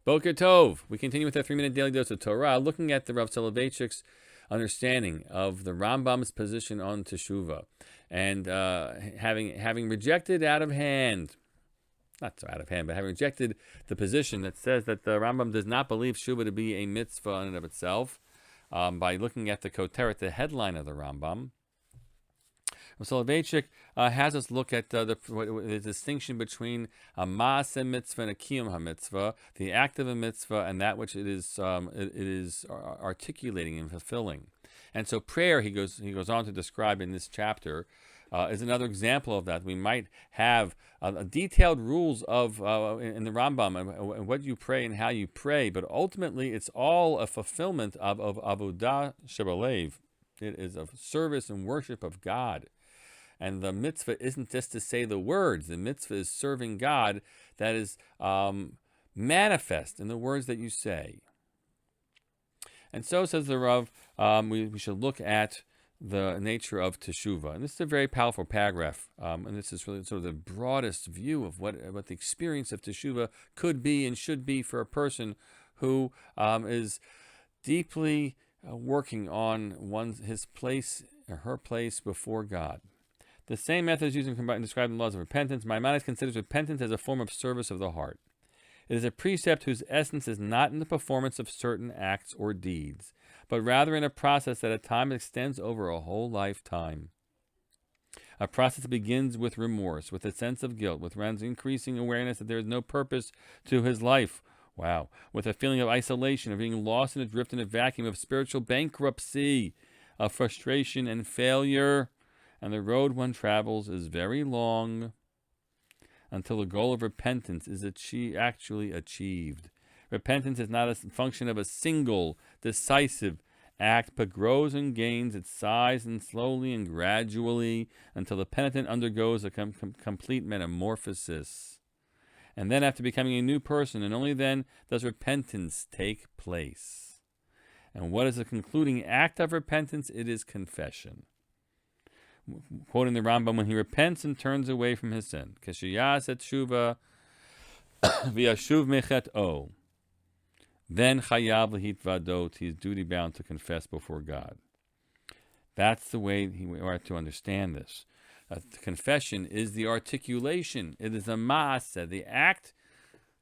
Boker Tov. We continue with our 3-minute daily dose of Torah, looking at the Rav Soloveitchik's understanding of the Rambam's position on Teshuva, and having rejected out of hand, not so out of hand, but having rejected the position that says that the Rambam does not believe Teshuva to be a mitzvah in and of itself, by looking at the Koteret, the headline of the Rambam. Soloveitchik has us look at the distinction between a maaseh mitzvah and a kiyum mitzvah, the act of a mitzvah and that which it is articulating and fulfilling. And so prayer, he goes on to describe in this chapter, is another example of that. We might have detailed rules of in the Rambam and what you pray and how you pray, but ultimately it's all a fulfillment of avodah shebalev. It is a service and worship of God. And the mitzvah isn't just to say the words. The mitzvah is serving God that is manifest in the words that you say. And so, says the Rav, we should look at the nature of Teshuva. And this is a very powerful paragraph. And this is really sort of the broadest view of what the experience of Teshuva could be and should be for a person who is deeply working on his place or her place before God. The same method is used in describing the laws of repentance. Maimonides considers repentance as a form of service of the heart. It is a precept whose essence is not in the performance of certain acts or deeds, but rather in a process that at times extends over a whole lifetime. A process that begins with remorse, with a sense of guilt, with one's increasing awareness that there is no purpose to his life. Wow. With a feeling of isolation, of being lost and adrift in a vacuum, of spiritual bankruptcy, of frustration and failure. And the road one travels is very long until the goal of repentance is actually achieved. Repentance is not a function of a single, decisive act, but grows and gains its size and slowly and gradually until the penitent undergoes a complete metamorphosis. And then after becoming a new person, and only then does repentance take place. And what is the concluding act of repentance? It is confession. Quoting the Rambam, when he repents and turns away from his sin, Keshiyas et Teshuva v'yashuv mechet'o, then chayav lehitvadot, he is duty bound to confess before God. That's the way we are to understand this. The confession is the articulation. It is a maaseh, the act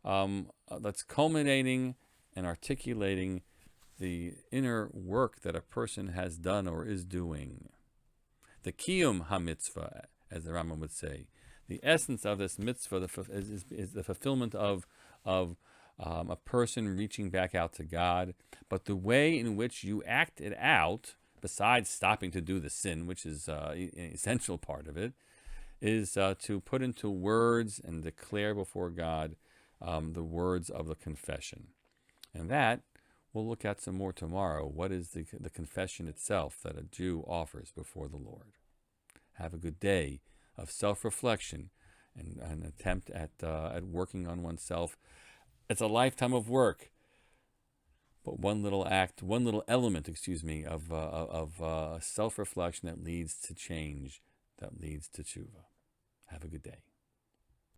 that's culminating and articulating the inner work that a person has done or is doing. The kiyum ha-mitzvah, as the Rambam would say, the essence of this mitzvah is the fulfillment of a person reaching back out to God. But the way in which you act it out, besides stopping to do the sin, which is an essential part of it, is to put into words and declare before God the words of the confession. And that we'll look at some more tomorrow. What is the confession itself that a Jew offers before the Lord? Have a good day of self-reflection and an attempt at working on oneself. It's a lifetime of work, but one little element, of self-reflection that leads to change, that leads to Teshuva. Have a good day.